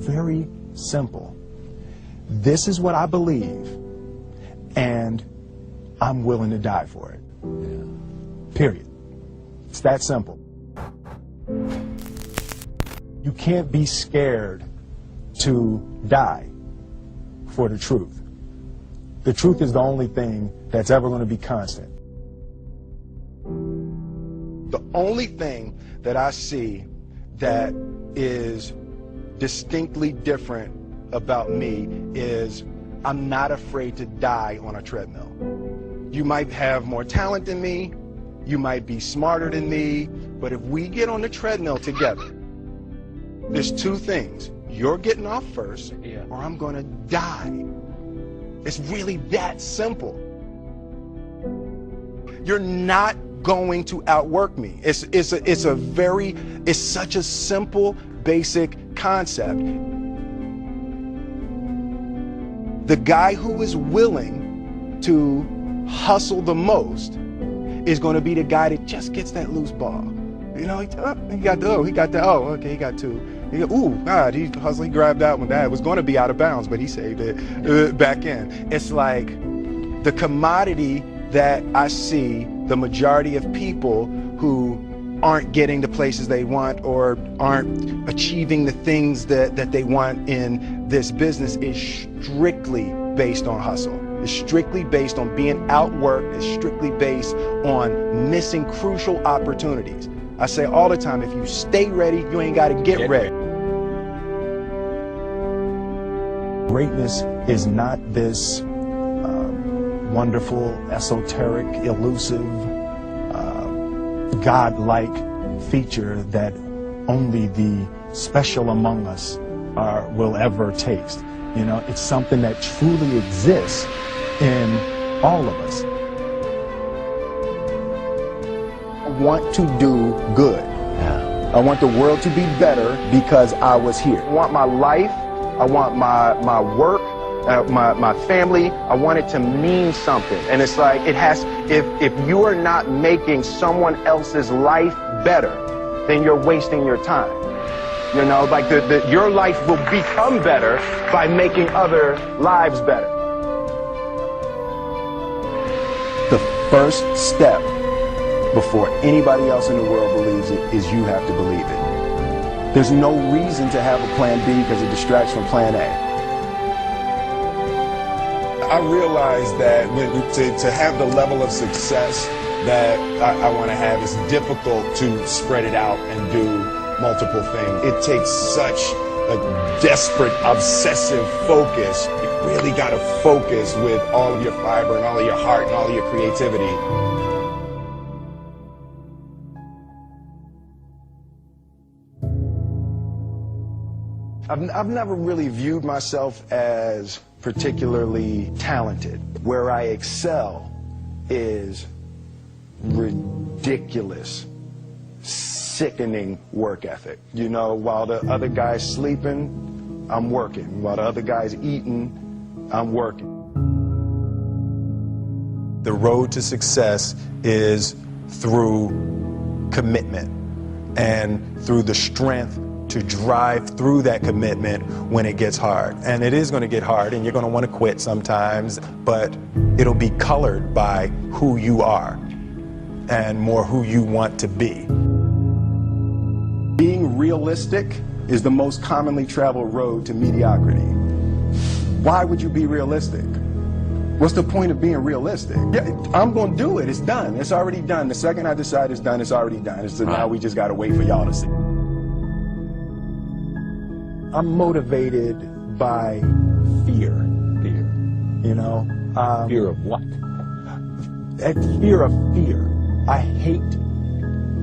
very simple. This is what I believe, and I'm willing to die for it. Period. It's that simple. You can't be scared to die for the truth. The truth is the only thing that's ever going to be constant. The only thing that I see that is distinctly different about me is I'm not afraid to die on a treadmill. You might have more talent than me, you might be smarter than me, but if we get on the treadmill together, there's two things. You're getting off first, or I'm gonna die. It's really that simple. You're not going to outwork me. It's such a simple, basic concept. The guy who is willing to hustle the most is going to be the guy that just gets that loose ball. You know, he got two. Ooh, God, he hustled, he grabbed that one. That was going to be out of bounds, but he saved it back in. It's like the commodity that I see the majority of people who aren't getting the places they want or aren't achieving the things that they want in this business is strictly based on hustle. It's strictly based on being outworked. It's strictly based on missing crucial opportunities. I say all the time, if you stay ready, you ain't got to get ready. Greatness is not this wonderful, esoteric, elusive, God-like feature that only the special among us will ever taste. You know, it's something that truly exists in all of us. I want to do good. I want the world to be better because I was here. I want my life, I want my work, my family, I want it to mean something. And it's like, it has, if you are not making someone else's life better, then you're wasting your time. You know, like your life will become better by making other lives better. The first step before anybody else in the world believes it is you have to believe it. There's no reason to have a plan B because it distracts from plan A. I realize that to have the level of success that I want to have, it's difficult to spread it out and do multiple things. It takes such a desperate, obsessive focus. You really got to focus with all of your fiber and all of your heart and all of your creativity. I've never really viewed myself as particularly talented. Where I excel is ridiculous, sickening work ethic. You know, while the other guy's sleeping, I'm working. While the other guy's eating, I'm working. The road to success is through commitment and through the strength to drive through that commitment when it gets hard. And it is going to get hard and you're going to want to quit sometimes, but it'll be colored by who you are and more who you want to be. Being realistic is the most commonly traveled road to mediocrity. Why would you be realistic? What's the point of being realistic? Yeah, I'm going to do it. It's done. It's already done. The second I decide it's done, it's already done. So now we just got to wait for y'all to see. I'm motivated by fear. Fear. You know? Fear of what? Fear of fear. I hate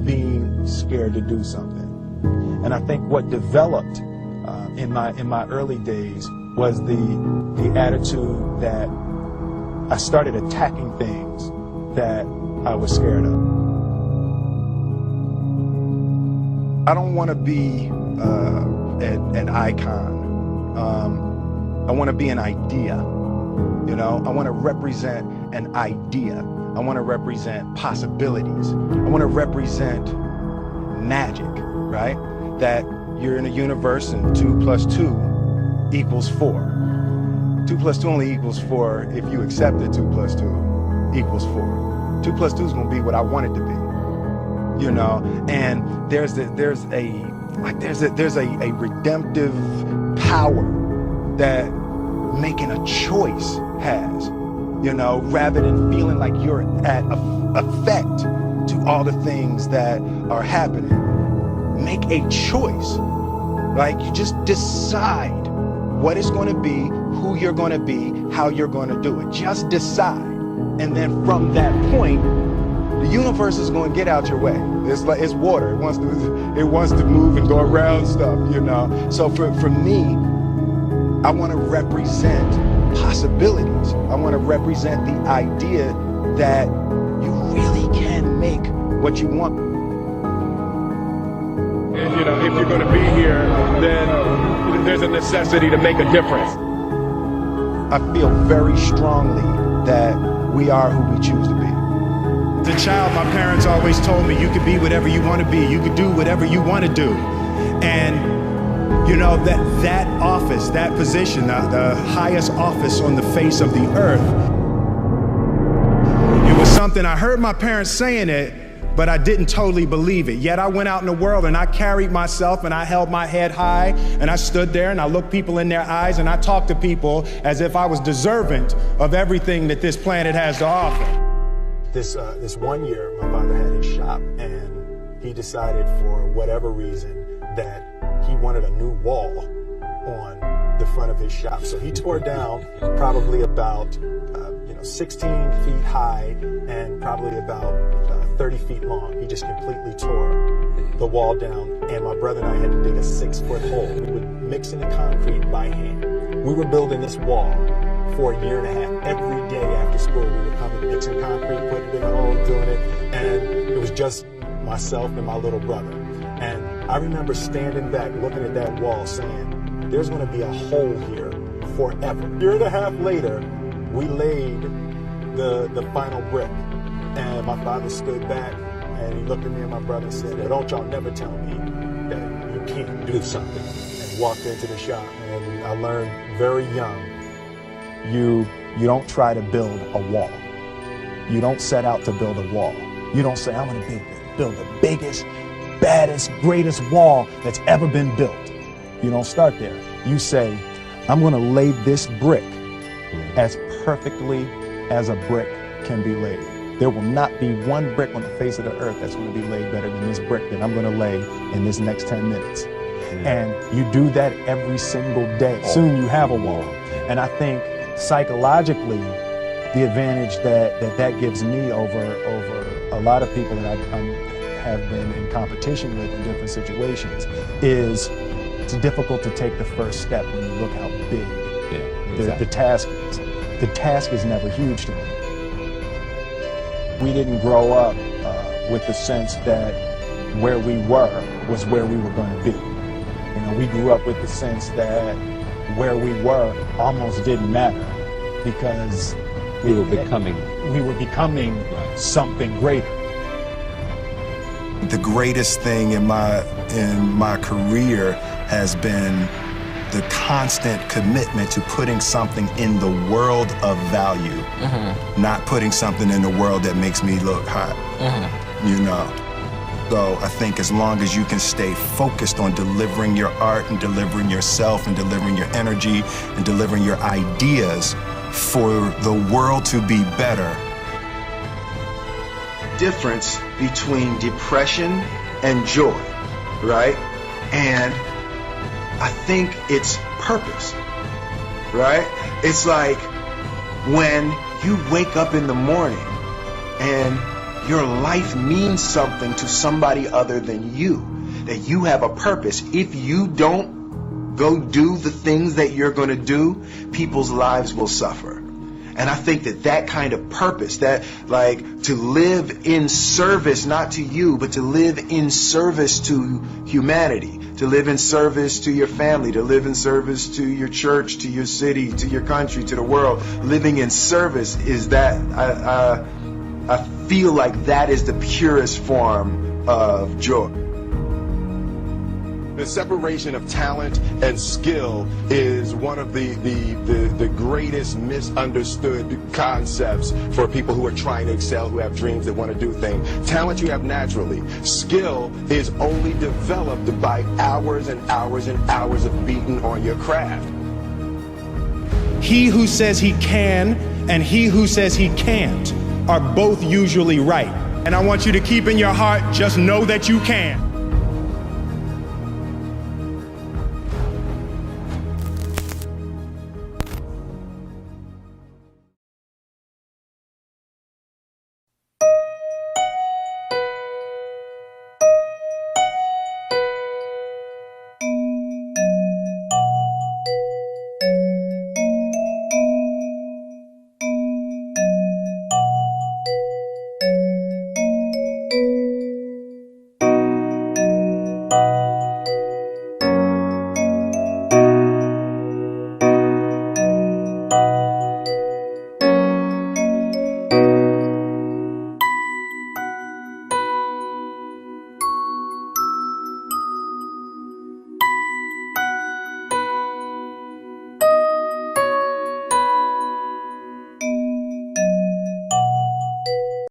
being scared to do something. And I think what developed in my early days was the attitude that I started attacking things that I was scared of. I don't want to be an icon. I want to be an idea. You know, I want to represent an idea. I want to represent possibilities. I want to represent magic, right? That you're in a universe and 2 + 2 equals 4. 2 plus 2 only equals 4 if you accept that 2 plus 2 equals 4. 2 plus 2 is going to be what I want it to be, you know. And there's a redemptive power that making a choice has, you know, rather than feeling like you're at effect to all the things that are happening. Make a choice. Like, you just decide what it's going to be, who you're going to be, how you're going to do it. Just decide. And then from that point, the universe is going to get out your way. It's like, it's water. It wants to move and go around stuff, you know. So for me, I want to represent possibilities. I want to represent the idea that you really can make what you want. And, you know, if you're going to be here, then there's a necessity to make a difference. I feel very strongly that we are who we choose to be. As a child, my parents always told me you could be whatever you want to be. You could do whatever you want to do. And, you know, that office, that position, the highest office on the face of the earth, it was something I heard my parents saying it, but I didn't totally believe it. Yet I went out in the world and I carried myself and I held my head high and I stood there and I looked people in their eyes and I talked to people as if I was deserving of everything that this planet has to offer. This one year, my father had his shop, and he decided for whatever reason that he wanted a new wall on the front of his shop. So he tore down probably about 16 feet high and probably about 30 feet long. He just completely tore the wall down, and my brother and I had to dig a 6-foot hole. We would mix in the concrete by hand. We were building this wall for a year and a half. Every day after school, we would come and mix in concrete, put it in a hole, doing it, and it was just myself and my little brother. And I remember standing back, looking at that wall, saying, there's going to be a hole here forever. A year and a half later, we laid the final brick, and my father stood back and he looked at me and my brother and said, don't y'all never tell me that you can't do something, and walked into the shop. And I learned very young, You don't try to build a wall. You don't set out to build a wall. You don't say, I'm gonna build the biggest, baddest, greatest wall that's ever been built. You don't start there. You say, I'm gonna lay this brick as perfectly as a brick can be laid. There will not be one brick on the face of the earth that's gonna be laid better than this brick that I'm gonna lay in this next 10 minutes. And you do that every single day. Soon you have a wall. And I think psychologically, the advantage that gives me over a lot of people that I have been in competition with in different situations is it's difficult to take the first step when you look how big the task is. The task is never huge to me. We didn't grow up with the sense that where we were was where we were going to be. You know, we grew up with the sense that where we were almost didn't matter because we were becoming something greater. The greatest thing in my career has been the constant commitment to putting something in the world of value, not putting something in the world that makes me look hot, you know. So I think as long as you can stay focused on delivering your art and delivering yourself and delivering your energy and delivering your ideas for the world to be better. Difference between depression and joy, right? And I think it's purpose, right? It's like when you wake up in the morning and your life means something to somebody other than you, that you have a purpose. If you don't go do the things that you're going to do, people's lives will suffer. And I think that kind of purpose, that like to live in service, not to you, but to live in service to humanity, to live in service to your family, to live in service to your church, to your city, to your country, to the world. Living in service is that, I feel like that is the purest form of joy. The separation of talent and skill is one of the greatest misunderstood concepts for people who are trying to excel, who have dreams that want to do things. Talent you have naturally. Skill is only developed by hours and hours and hours of beating on your craft. He who says he can and he who says he can't are both usually right. And I want you to keep in your heart, just know that you can.